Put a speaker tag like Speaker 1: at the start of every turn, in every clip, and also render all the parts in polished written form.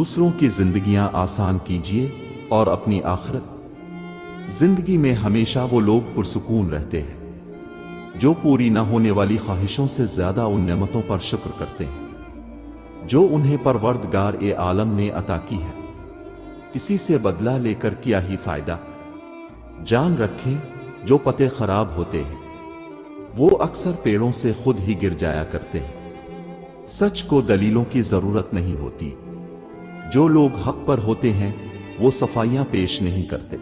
Speaker 1: دوسروں کی जिंदगियां आसान कीजिए और अपनी आखिरत। जिंदगी में हमेशा वो लोग पुरसुकून रहते हैं जो पूरी न होने वाली ख्वाहिशों से ज्यादा उन नेमतों पर शुक्र करते हैं जो उन्हें परवरदिगार ए आलम ने अता की है। किसी से बदला लेकर क्या ही फायदा। जान रखें जो पत्ते खराब होते हैं वो अक्सर पेड़ों से खुद ही गिर जाया करते हैं। सच को दलीलों की जरूरत नहीं होती। जो लोग हक पर होते हैं वो सफाइयां पेश नहीं करते।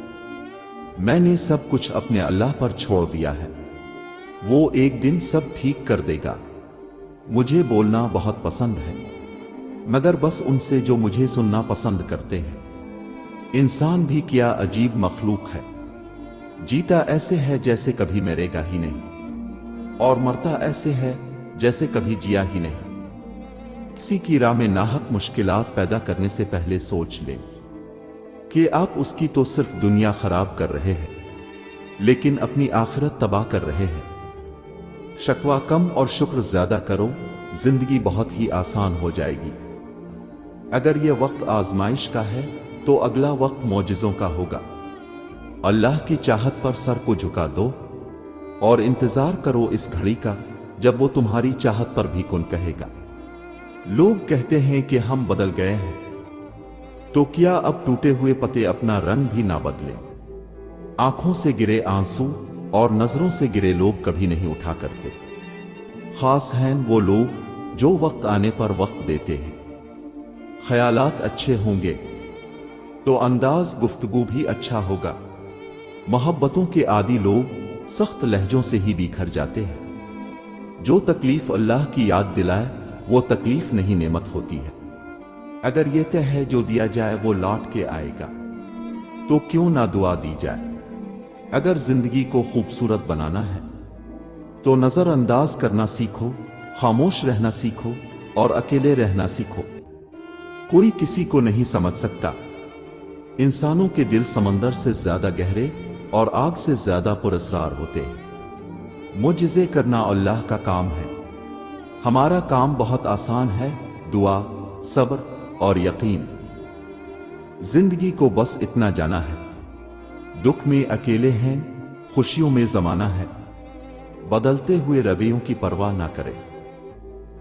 Speaker 1: मैंने सब कुछ अपने अल्लाह पर छोड़ दिया है, वो एक दिन सब ठीक कर देगा। मुझे बोलना बहुत पसंद है मगर बस उनसे जो मुझे सुनना पसंद करते हैं। इंसान भी क्या अजीब मखलूक है, जीता ऐसे है जैसे कभी मरेगा ही नहीं और मरता ऐसे है जैसे कभी जिया ही नहीं। किसी की राह में नाहक मुश्किलात पैदा करने से पहले सोच लें कि आप उसकी तो सिर्फ दुनिया खराब कर रहे हैं लेकिन अपनी आखिरत तबाह कर रहे हैं। शकवा कम और शुक्र ज्यादा करो, जिंदगी बहुत ही आसान हो जाएगी। अगर यह वक्त आजमाइश का है तो अगला वक्त मौजिज़ों का होगा। अल्लाह की चाहत पर सर को झुका दो और इंतजार करो इस घड़ी का जब वो तुम्हारी चाहत पर भी कुन कहेगा। लोग कहते हैं कि हम बदल गए हैं, तो क्या अब टूटे हुए पत्ते अपना रंग भी ना बदलें? आंखों से गिरे आंसू और नजरों से गिरे लोग कभी नहीं उठा करते। खास हैं वो लोग जो वक्त आने पर वक्त देते हैं। ख्यालात अच्छे होंगे तो अंदाज गुफ्तगू भी अच्छा होगा। मोहब्बतों के आदी लोग सख्त लहजों से ही बिखर जाते हैं। जो तकलीफ अल्लाह की याद दिलाए वो तकलीफ नहीं नेमत होती है। अगर ये तय है जो दिया जाए वो लौट के आएगा तो क्यों ना दुआ दी जाए। अगर जिंदगी को खूबसूरत बनाना है तो नजरअंदाज करना सीखो, खामोश रहना सीखो और अकेले रहना सीखो। कोई किसी को नहीं समझ सकता। इंसानों के दिल समंदर से ज्यादा गहरे और आग से ज्यादा पुरस्रार होते हैं। मुजिज़े करना अल्लाह का काम है, हमारा काम बहुत आसान है। दुआ, सब्र और यकीन। जिंदगी को बस इतना जाना है, दुख में अकेले हैं, खुशियों में जमाना है। बदलते हुए रवैयों की परवाह ना करें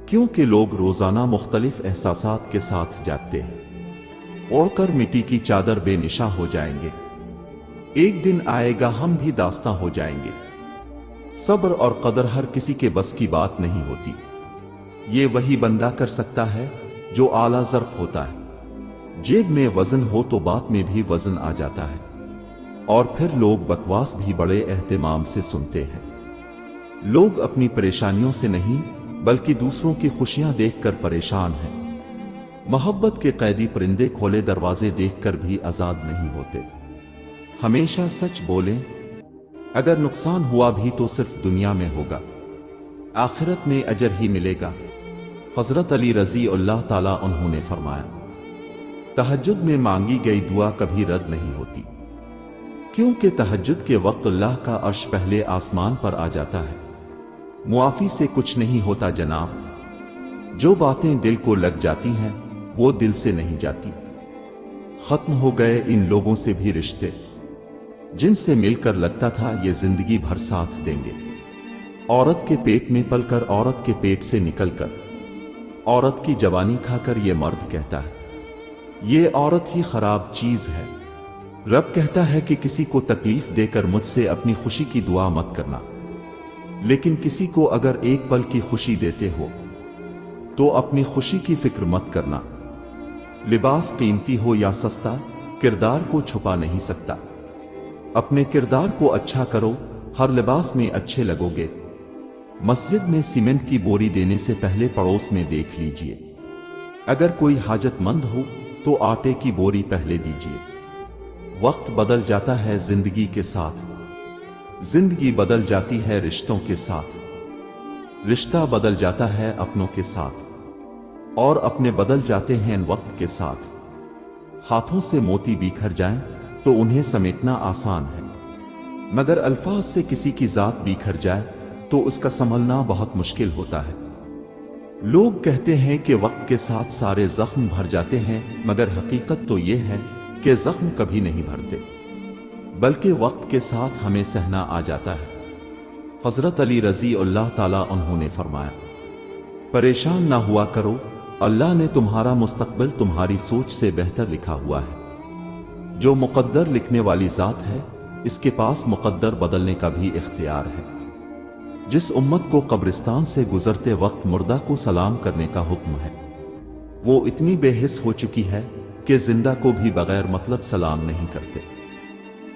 Speaker 1: क्योंकि लोग रोजाना मुख्तलिफ एहसासात के साथ जागते हैं। ओढ़कर मिट्टी की चादर बेनिशा हो जाएंगे। एक दिन आएगा हम भी दास्तां हो जाएंगे। सब्र और कदर हर किसी के बस की बात नहीं होती। ये वही बंदा कर सकता है जो आला ज़र्फ होता है। जेब में वजन हो तो बात में भी वजन आ जाता है और फिर लोग बकवास भी बड़े एहतमाम से सुनते हैं। लोग अपनी परेशानियों से नहीं बल्कि दूसरों की खुशियां देखकर परेशान हैं। मोहब्बत के कैदी परिंदे खोले दरवाजे देखकर भी आजाद नहीं होते। हमेशा सच बोलें, अगर नुकसान हुआ भी तो सिर्फ दुनिया में होगा, आखिरत में अजर ही मिलेगा। हजरत अली रजी अल्लाह ताला उन्होंने फरमाया, तहज्जुद में मांगी गई दुआ कभी रद्द नहीं होती क्योंकि तहज्जुद के वक्त अल्लाह का अर्श पहले आसमान पर आ जाता है। मुआफी से कुछ नहीं होता जनाब। जो बातें दिल को लग जाती हैं वो दिल से नहीं जाती। खत्म हो गए इन लोगों से भी रिश्ते जिनसे मिलकर लगता था ये जिंदगी भर साथ देंगे। औरत के पेट में पलकर, औरत के पेट से निकलकर, औरत की जवानी खाकर ये मर्द कहता है ये औरत ही खराब चीज है। रब कहता है कि किसी को तकलीफ देकर मुझसे अपनी खुशी की दुआ मत करना, लेकिन किसी को अगर एक पल की खुशी देते हो तो अपनी खुशी की फिक्र मत करना। लिबास कीमती हो या सस्ता, किरदार को छुपा नहीं सकता। अपने किरदार को अच्छा करो, हर लिबास में अच्छे लगोगे। मस्जिद में सीमेंट की बोरी देने से पहले पड़ोस में देख लीजिए। अगर कोई हाजतमंद हो तो आटे की बोरी पहले दीजिए। वक्त बदल जाता है जिंदगी के साथ, जिंदगी बदल जाती है रिश्तों के साथ, रिश्ता बदल जाता है अपनों के साथ और अपने बदल जाते हैं वक्त के साथ। हाथों से मोती बिखर जाएं तो उन्हें समेटना आसान है, मगर अल्फाज से किसी की जात बिखर जाए तो उसका संभलना बहुत मुश्किल होता है। لوگ کہتے ہیں کہ وقت کے ساتھ سارے زخم بھر جاتے ہیں، مگر حقیقت تو یہ ہے کہ زخم کبھی نہیں بھرتے، بلکہ وقت کے ساتھ ہمیں سہنا آ جاتا ہے۔ حضرت علی رضی اللہ تعالیٰ عنہ نے فرمایا، پریشان نہ ہوا کرو، اللہ نے تمہارا مستقبل تمہاری سوچ سے بہتر لکھا ہوا ہے۔ جو مقدر لکھنے والی ذات ہے، اس کے پاس مقدر بدلنے کا بھی اختیار ہے۔ جس امت کو قبرستان سے گزرتے وقت مردہ کو سلام کرنے کا حکم ہے، وہ اتنی بے حس ہو چکی ہے کہ زندہ کو بھی بغیر مطلب سلام نہیں کرتے۔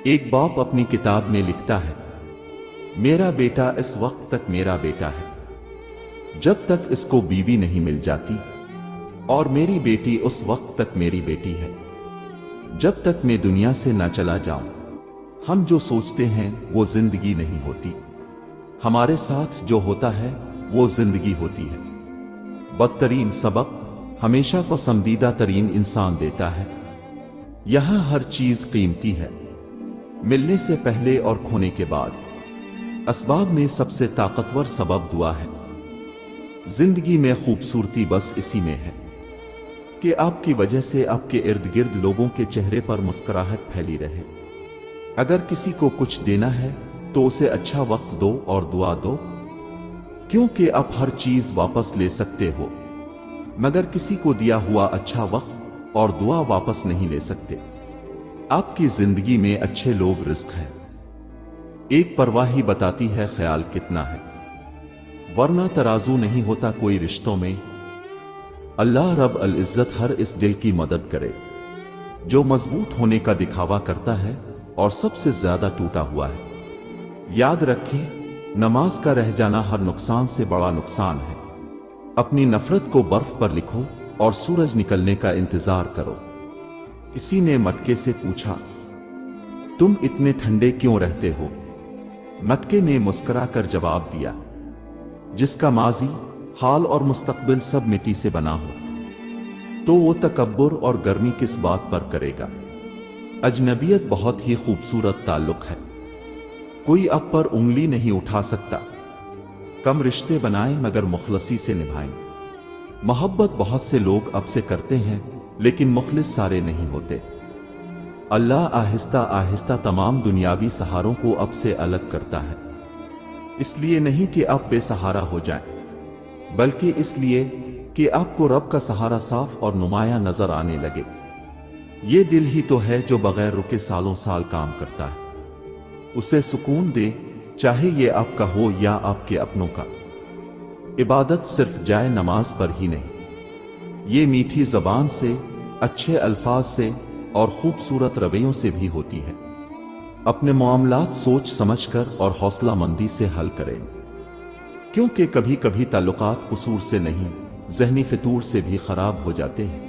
Speaker 1: ایک باپ اپنی کتاب میں لکھتا ہے، میرا بیٹا اس وقت تک میرا بیٹا ہے جب تک اس کو بیوی نہیں مل جاتی، اور میری بیٹی اس وقت تک میری بیٹی ہے جب تک میں دنیا سے نہ چلا جاؤں۔ ہم جو سوچتے ہیں وہ زندگی نہیں ہوتی، ہمارے ساتھ جو ہوتا ہے وہ زندگی ہوتی ہے۔ بدترین سبق ہمیشہ پسندیدہ ترین انسان دیتا ہے۔ یہاں ہر چیز قیمتی ہے، ملنے سے پہلے اور کھونے کے بعد۔ اسباب میں سب سے طاقتور سبب دعا ہے۔ زندگی میں خوبصورتی بس اسی میں ہے کہ آپ کی وجہ سے آپ کے ارد گرد لوگوں کے چہرے پر مسکراہٹ پھیلی رہے۔ اگر کسی کو کچھ دینا ہے تو اسے اچھا وقت دو اور دعا دو، کیونکہ آپ ہر چیز واپس لے سکتے ہو، مگر کسی کو دیا ہوا اچھا وقت اور دعا واپس نہیں لے سکتے۔ آپ کی زندگی میں اچھے لوگ رزق ہیں۔ ایک پرواہی بتاتی ہے خیال کتنا ہے، ورنہ ترازو نہیں ہوتا کوئی رشتوں میں۔ اللہ رب العزت ہر اس دل کی مدد کرے جو مضبوط ہونے کا دکھاوا کرتا ہے اور سب سے زیادہ ٹوٹا ہوا ہے۔ یاد رکھیں، نماز کا رہ جانا ہر نقصان سے بڑا نقصان ہے۔ اپنی نفرت کو برف پر لکھو اور سورج نکلنے کا انتظار کرو۔ کسی نے مٹکے سے پوچھا، تم اتنے ٹھنڈے کیوں رہتے ہو؟ مٹکے نے مسکرا کر جواب دیا، جس کا ماضی، حال اور مستقبل سب مٹی سے بنا ہو تو وہ تکبر اور گرمی کس بات پر کرے گا؟ اجنبیت بہت ہی خوبصورت تعلق ہے، کوئی اب پر انگلی نہیں اٹھا سکتا۔ کم رشتے بنائیں مگر مخلصی سے نبھائیں۔ محبت بہت سے لوگ اب سے کرتے ہیں لیکن مخلص سارے نہیں ہوتے۔ اللہ آہستہ آہستہ تمام دنیاوی سہاروں کو اب سے الگ کرتا ہے، اس لیے نہیں کہ آپ بے سہارا ہو جائیں، بلکہ اس لیے کہ آپ کو رب کا سہارا صاف اور نمایاں نظر آنے لگے۔ یہ دل ہی تو ہے جو بغیر رکے سالوں سال کام کرتا ہے۔ اسے سکون دے، چاہے یہ آپ کا ہو یا آپ کے اپنوں کا۔ عبادت صرف جائے نماز پر ہی نہیں، یہ میٹھی زبان سے، اچھے الفاظ سے اور خوبصورت رویوں سے بھی ہوتی ہے۔ اپنے معاملات سوچ سمجھ کر اور حوصلہ مندی سے حل کریں، کیونکہ کبھی کبھی تعلقات قصور سے نہیں، ذہنی فطور سے بھی خراب ہو جاتے ہیں۔